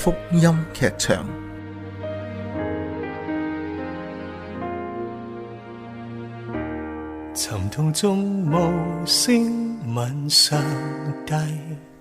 福音劇場。沉痛中無聲問上帝。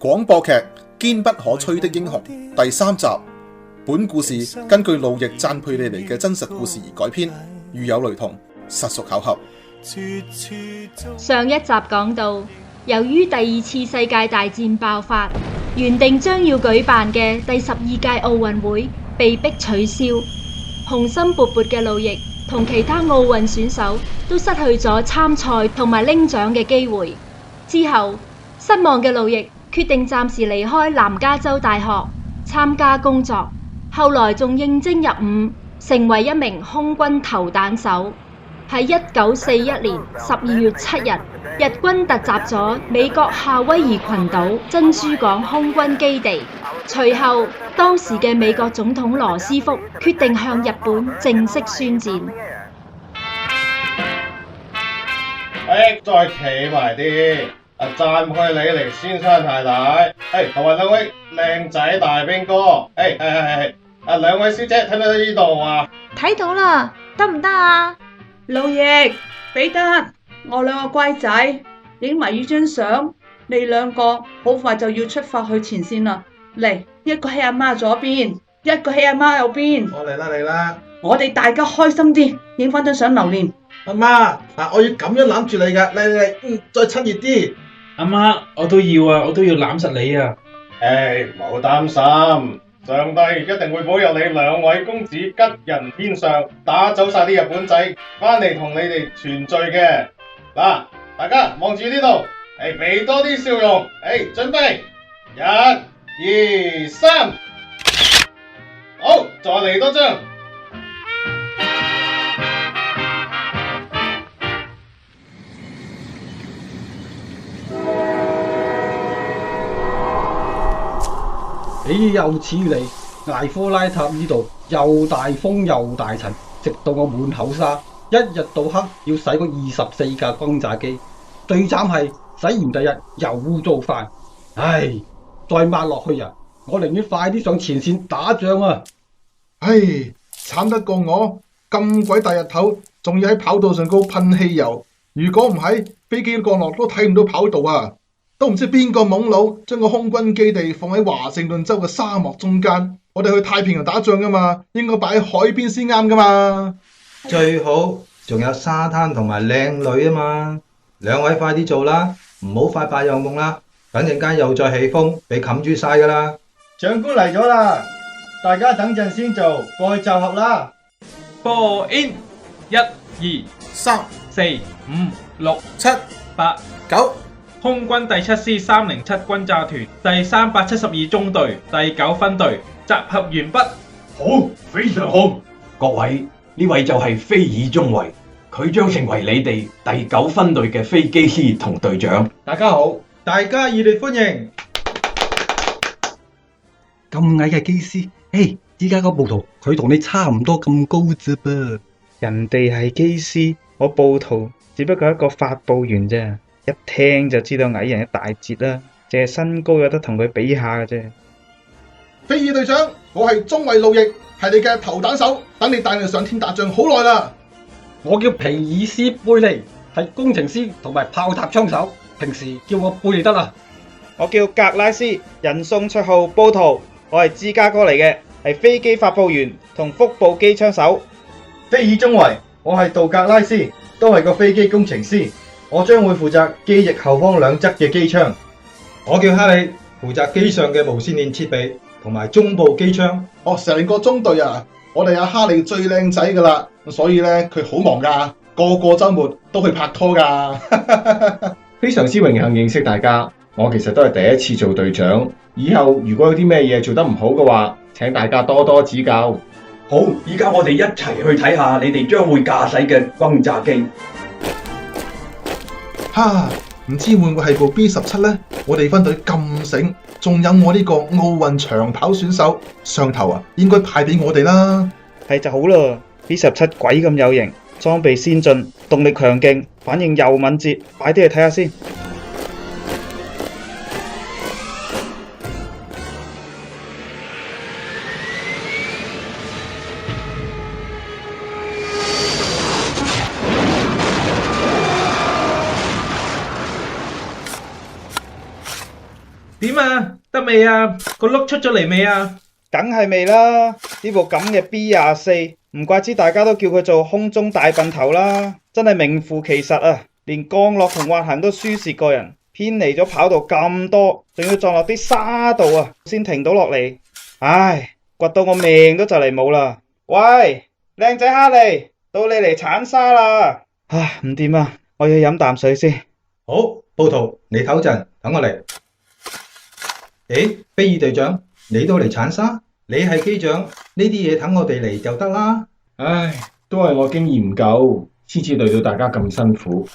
廣播劇《堅不可摧的英雄》第3集。本故事根據路易讚佩利尼嘅真實故事而改編，如有雷同，實屬巧合。上一集講到，由於第2次世界大戰爆發，原定將要舉辦嘅第12屆奧運會被迫取消。雄心勃勃嘅路易同其他奧運選手都失去咗參賽同埋拎獎嘅機會。之後，失望嘅路易決定暫時離開南加州大學參加工作，後來仲應徵入伍，成為一名空軍投彈手。喺1941年12月7日，日軍突襲咗美國夏威夷群島珍珠港空軍基地。隨後，當時嘅美國總統羅斯福決定向日本正式宣戰。再企埋啲，讚佩李尼先生太太，同埋兩位靚仔大兵哥，兩位小姐睇唔睇到呢度啊？睇到啦，得唔得啊？路易、彼得，我兩個乖仔，影埋呢張相，你兩個好快就要出發去前線啦。嚟，一個喺阿媽左邊，一個喺阿媽右邊。我嚟啦嚟啦！我哋大家開心啲，影翻張相留念。阿媽，我要咁樣攬住你噶，嚟，再親熱啲。阿媽，我都要啊，我都要攬實你啊。冇擔心，上帝一定會保佑你兩位公子吉人天相，打走晒啲日本仔，翻嚟同你哋團聚嘅。嗱，大家望住呢度，俾多啲笑容。準備，1、2、3，好，再嚟多張。又似嚟艾科拉塔呢度又大風又大塵，直到我滿口沙，一日到黑要洗個24架轟炸機，最慘係洗完第日又污糟返。唉，再抹落去啊！我寧願快啲上前線打仗啊！慘得過我咁鬼大日頭，仲要喺跑道上高噴汽油。如果唔係，飛機降落都睇唔到跑道啊！都唔知邊個懵佬將個空軍基地放喺華盛頓州嘅沙漠中間。我哋去太平洋打仗噶嘛，應該擺喺海邊先啱噶嘛。最好仲有沙灘同埋靚女啊嘛。兩位快啲做啦，唔好發白日夢啦，等陣間又再起風，被冚住晒噶啦。長官嚟咗啦，大家等陣先做，過去集合啦。Fall in 1、2、3、4、5、6、 7、 8、 9。空軍第7師307轟炸團第372中隊第9分隊集合完畢。好，非常好。各位，呢位就係菲爾中尉，佢將成為你哋第9分隊嘅飛機師同隊長。大家好，大家熱烈歡迎。咁矮嘅機師，依家個暴徒佢同你差唔多咁高啫噃。人哋係機師，我暴徒只不過係一個發佈員啫。一聽就知道矮人一大截啦，淨係身高有得同佢比下嘅啫。菲爾隊長，我係中尉路易，係你嘅投彈手，等你帶你上天打仗好耐啦。我叫皮爾斯貝利，係工程師同埋炮塔槍手，平時叫我貝利得啦。我叫格拉斯，人送綽號暴徒，我係芝加哥嚟嘅，係飛機發佈員同腹部機槍手。菲爾中尉，我係杜格拉斯，都係個飛機工程師。我將會負責機翼後方兩側嘅機槍。我叫哈利，負責機上嘅無線電設備同埋中部機槍。成個中隊啊，我哋阿哈利最靚仔噶啦，所以咧佢好忙噶，個個週末都去拍拖噶。非常之榮幸認識大家，我其實都係第一次做隊長，以後如果有啲咩嘢做得唔好嘅話，請大家多多指教。好，依家我哋一齊去睇下你哋將會駕駛嘅轟炸機。唔知會唔會係部 B17 呢？我哋分隊咁醒，仲有我呢個奧運長跑選手，上頭啊，應該派俾我哋啦。係就好啦 ，B17 鬼咁有型，裝備先進，動力強勁，反應又敏捷，快啲去睇下先。點啊？得未啊？個轆出咗嚟未啊？梗係未啦！呢部咁嘅 B24，唔怪之大家都叫佢做空中大笨頭啦，真係名副其實啊！連降落同滑行都輸蝕過人，偏離咗跑道咁多，仲要撞落啲沙度啊，先停到落嚟。唉，掘到我命都就嚟冇啦！喂，靚仔哈利，到你嚟鏟沙啦！唉，唔掂啊，我要飲啖水先。好，暴徒，你唞陣，等我嚟。誒，菲爾隊長，你都嚟鏟沙？你係機長，呢啲嘢等我哋嚟就得啦。唉，都係我經驗唔夠，先至累到大家咁辛苦。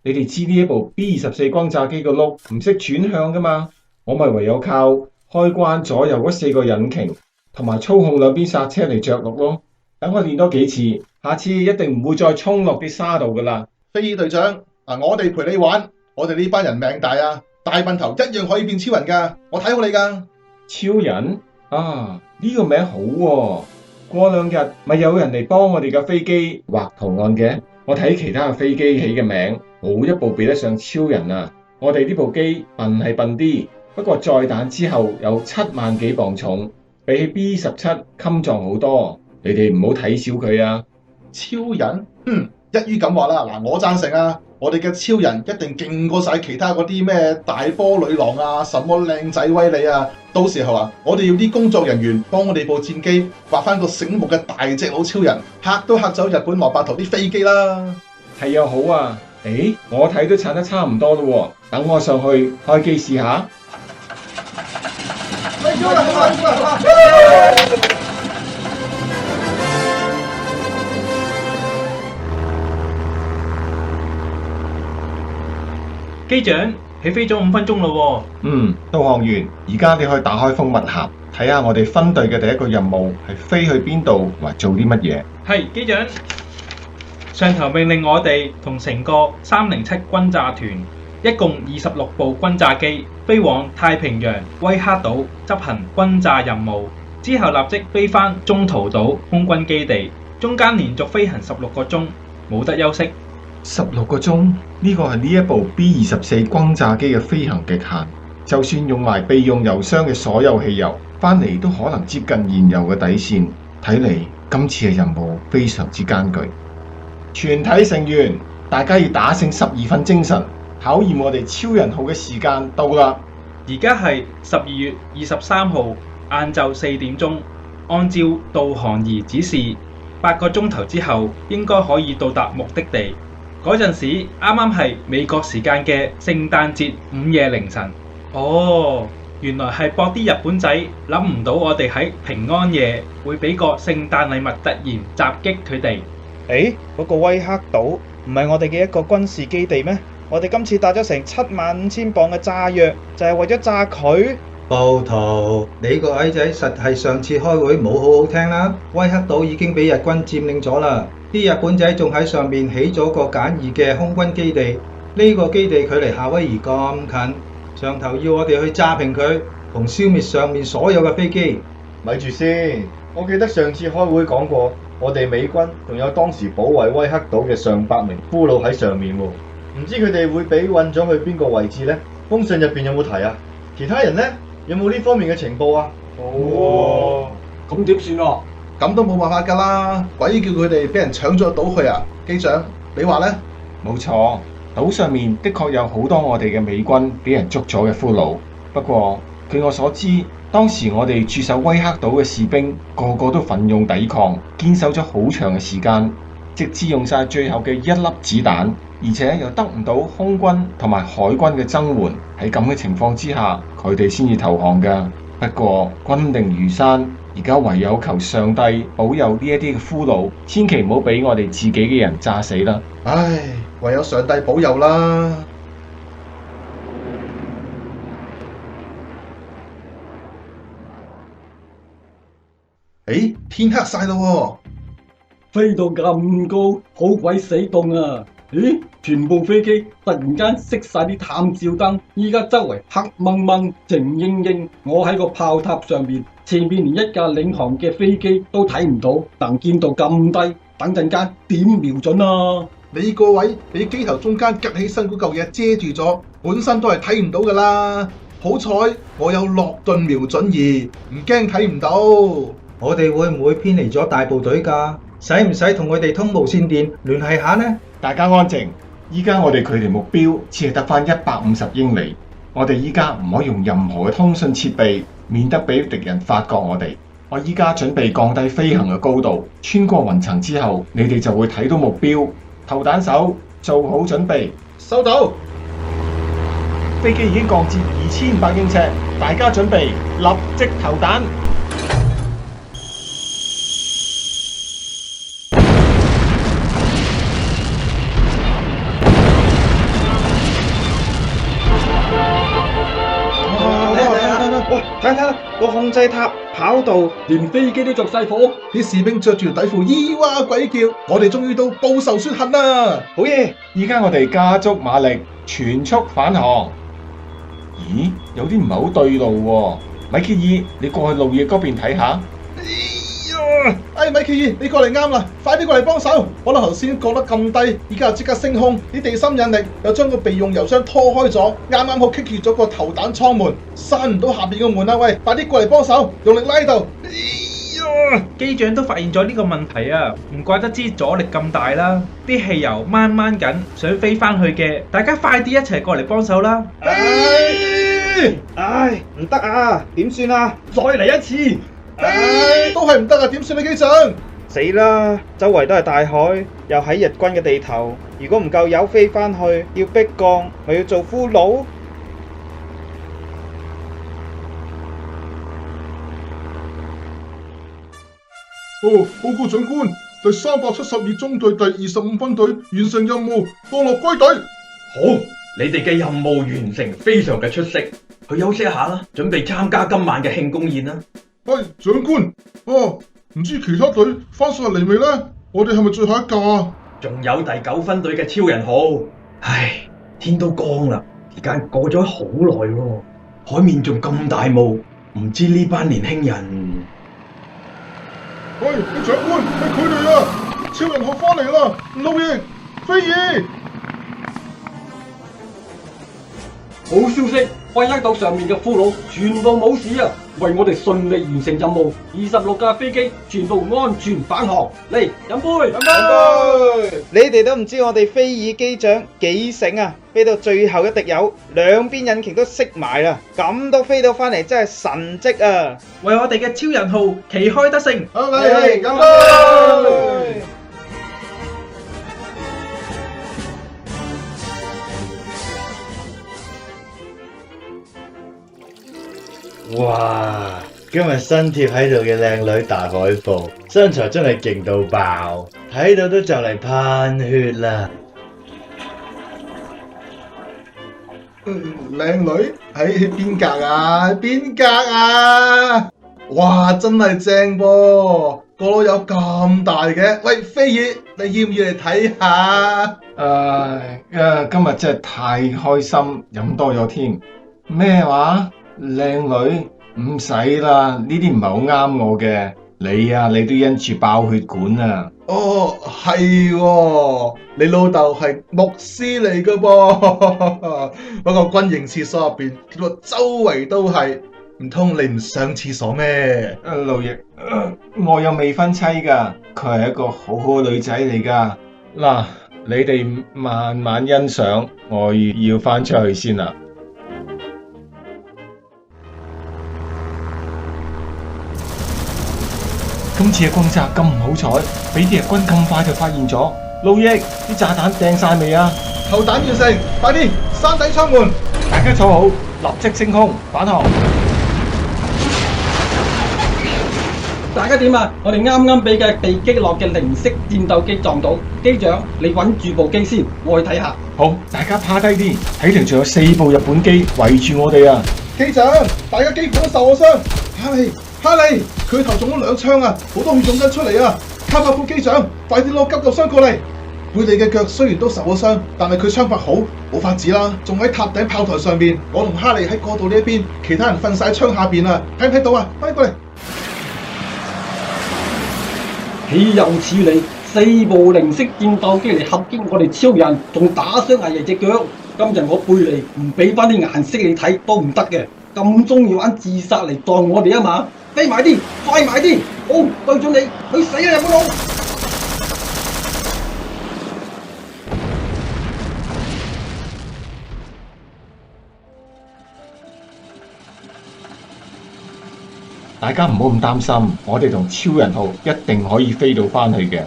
你哋知呢一部 B24轟炸機個轆唔識轉向噶嘛？我咪唯有靠開關左右嗰4個引擎，同埋操控兩邊剎車嚟着陸咯。等我練多幾次，下次一定唔會再衝落啲沙度噶啦。菲爾隊長，我哋陪你玩，我哋呢班人命大啊，大笨頭一樣可以變超人噶，我睇好你噶。超人啊，呢個名好喎。過2日咪有人嚟幫我哋嘅飛機畫圖案嘅。我睇其他嘅飛機起嘅名，冇一部比得上超人啊！我哋呢部機笨係笨啲，不過載彈之後有7萬幾磅重，比起 B17襟撞好多。你哋唔好睇小佢啊！超人？一於咁話啦，我贊成啊！我哋嘅超人一定勁過晒其他嗰啲咩大波女郎啊，什麼靚仔威利啊！到時候我哋要啲工作人員幫我哋部戰機畫翻個醒目嘅大隻佬超人，嚇都嚇走日本蘿蔔頭啲飛機啦！係又好啊！我睇都鏟得差唔多咯喎，等我上去開機試下。機長，起飛咗5分鐘咯喎。導航員，而家你可以打開蜂蜜盒，睇下我哋分隊嘅第一個任務係飛去邊度，或做啲乜嘢。係，機長。上頭命令我哋同成個307轟炸團，一共26部轟炸機飛往太平洋威克島執行轟炸任務，之後立即飛返中途島空軍基地，中間連續飛行16個鐘，冇得休息。16個鐘，呢個係呢一部 B24轟炸機嘅飛行極限。就算用埋備用油箱嘅所有汽油，翻嚟都可能接近燃油嘅底線。睇嚟今次嘅任務非常之艱巨。全體成員，大家要打醒12分精神，考驗我哋超人號嘅時間到啦！而家係12月23號晏晝4點鐘，按照導航儀指示，8個鐘頭之後應該可以到達目的地。嗰陣時啱啱係美國時間嘅聖誕節午夜凌晨。哦，原來係博啲日本仔諗唔到我哋喺平安夜會俾個聖誕禮物突然襲擊佢哋。嗰個威克島唔係我哋嘅一個軍事基地咩？我哋今次帶咗成75000磅嘅炸藥，就係為咗炸佢。暴徒，你個矮仔實係上次開會冇好好聽啦。威克島已經俾日軍佔領咗啦，啲日本仔仲喺上面起咗個簡易嘅空軍基地。呢個基地距離夏威夷咁近，上頭要我哋去炸平佢，同消滅上面所有嘅飛機。咪住先，我記得上次開會講過，我哋美軍仲有當時保衛威克島嘅上百名俘虜喺上面喎，唔知佢哋會俾運咗去邊個位置呢？封信入邊有冇提啊？其他人呢？有冇呢方面嘅情報啊？咁點算啊？咁都冇辦法㗎啦，鬼叫佢哋俾人搶咗島去啊！機長，你話呢？冇錯，島上面的確有好多我哋嘅美軍俾人捉咗嘅俘虜。不過據我所知，當時我哋駐守威克島嘅士兵個個都奮勇抵抗，堅守咗好長嘅時間，直至用晒最後嘅1粒子彈，而且又得唔到空軍同埋海軍嘅增援。喺咁嘅情況之下，佢哋先至投降㗎。不過軍令如山，而家唯有求上帝保佑呢一啲嘅俘虜，千祈唔好俾我哋自己嘅人炸死啦。唉，唯有上帝保佑啦。天黑晒咯喎！飛到咁高，好鬼死凍啊！咦，全部飛機突然間熄晒啲探照燈，依家周圍黑掹掹、靜英英。我喺個炮塔上面，前面連一架領航嘅飛機都睇唔到，能見到咁低，等陣間點瞄準啊？你個位俾機頭中間趌起身嗰嚿嘢遮住咗，本身都係睇唔到噶啦。好彩我有諾頓瞄準儀，唔驚睇唔到。我哋會唔會偏離咗大部隊㗎？使唔使同佢哋通無線電聯繫下呢？大家安靜，依家我哋距離目標只係得返150英里，我哋依家唔可以用任何嘅通訊設備，免得俾敵人發覺我哋。我依家準備降低飛行嘅高度，穿過雲層之後，你哋就會睇到目標。投彈手做好準備，收到。飛機已經降至2500英尺，大家準備立即投彈。睇睇個控制塔跑道，連飛機都着晒火，啲士兵着住底褲，咿哇鬼叫。我哋終於到報仇雪恨啦！好嘢！依家我哋加足馬力，全速返航。咦，有啲唔係好對路喎。米歇爾，你過去路野嗰邊睇下。米歇爾，你過嚟啱啦，快啲過嚟幫手！可能頭先降得咁低，而家又即刻升空，啲地心引力又將個備用油箱拖開咗，啱啱好棘住咗個投彈艙門，閂唔到下邊個門啦！喂，快啲過嚟幫手，用力拉到！機長都發現咗呢個問題啊，唔怪得知阻力咁大啦，啲汽油掹掹緊，想飛翻去嘅，大家快啲一齊過嚟幫手啦！唉，唔得啊，點算啊？再嚟一次！都係唔得啊！點算啊，機長？死啦！周圍都係大海，又喺日軍嘅地頭，如果唔夠油飛翻去，要逼降，咪要做俘虜？報告長官，第372中隊第25分隊完成任務，降落歸隊。好，你哋嘅任務完成，非常嘅出色，去休息一下啦，準備參加今晚嘅慶功宴啦。長官，唔知其他隊翻上嚟未呢？我哋係咪最後一架啊？仲有第9分隊嘅超人號。唉，天都光啦，時間過咗好耐喎，海面仲咁大霧，唔知呢班年輕人。長官，係佢哋啊！超人號翻嚟啦！路易、菲爾，好消息，威克島上面嘅俘虜全部冇事啊！為我哋順利完成任務，26架飛機全部安全返航。嚟飲杯！飲杯！你哋都唔知我哋菲爾機長幾醒啊！飛到最後一滴油，兩邊引擎都熄埋啦，咁都飛到翻嚟，真係神蹟啊！為我哋嘅超人號旗開得勝！嚟飲杯！哇！今日新貼喺度嘅靚女大海報，身材真係勁到爆，睇到都就嚟噴血啦！靚女喺邊格啊？邊格啊？哇！真係正噃，個腦有咁大嘅。喂，菲爾，你要唔要嚟睇下？今日真係太開心，飲多咗添。咩話？靚女唔使啦，呢啲唔係好啱我嘅。你都因住爆血管啊！哦，係喎，你老豆係牧師嚟噶噃，不過軍營廁所入邊貼到周圍都係，唔通你唔上廁所咩？路易，我有未婚妻噶，佢係一個好好嘅女仔嚟噶。嗱，你哋慢慢欣賞，我要翻出去先啦。今次嘅轟炸咁唔好彩，俾啲日軍咁快就發現咗。路易，啲炸彈掟晒未啊？投彈完成，快啲閂底艙門！大家坐好，立即升空返航。大家點啊？我哋啱啱俾嘅被擊落嘅零式戰鬥機撞到，機長你穩住部機先，我去睇下。好，大家趴低啲，睇嚟仲有4部日本機圍住我哋啊！機長，大家機款都受咗傷，哈利，佢頭中咗2槍啊，好多血湧緊出嚟啊！卡帕夫機長，快啲攞急救箱過嚟！佢哋嘅腳雖然都受咗傷，但係佢槍法好，冇法子啦，仲喺塔頂炮台上面。我同哈利喺過道呢一邊，其他人瞓晒窗下邊啊！睇唔睇到啊？快啲過嚟！豈有此理！4部零式戰鬥機嚟合擊我哋超人，仲打傷阿爺隻腳。今日我背嚟唔俾翻啲顏色你睇都唔得嘅，咁中意玩自殺嚟當我哋啊嘛！飛埋啲，快埋啲，好對準你，去死啊日本佬！大家唔好咁擔心，我哋同超人號一定可以飛到翻去嘅。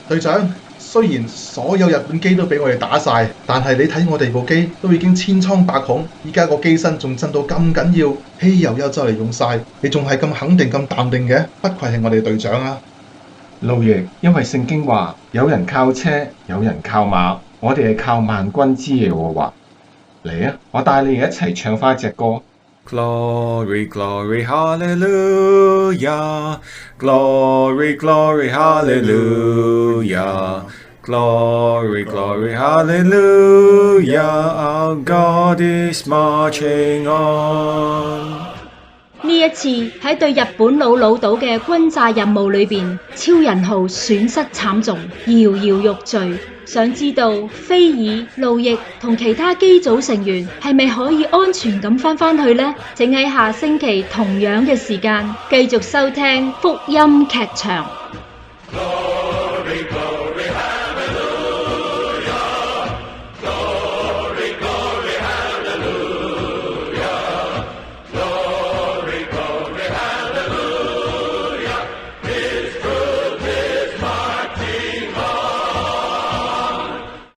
隊長，雖然所有日本機都俾我哋打晒，但係你睇我哋部機都已經千瘡百孔，依家個機身仲震到咁緊要，汽油又就嚟用晒，你仲係咁肯定咁淡定嘅，不愧係我哋隊長啊！路易，因為聖經話有人靠車，有人靠馬，我哋係靠萬軍之耶和華。嚟啊，我帶你哋一齊唱翻隻歌。Glory, glory, hallelujah. Glory, glory, hallelujah. Glory, glory, hallelujah. Our God is marching on. 呢一次喺對日本老島嘅轟炸任務裏邊，超人號損失慘重，搖搖欲墜。想知道菲爾、路易同其他機組成員係咪可以安全咁返去呢？請喺下星期同樣嘅時間繼續收聽福音劇場。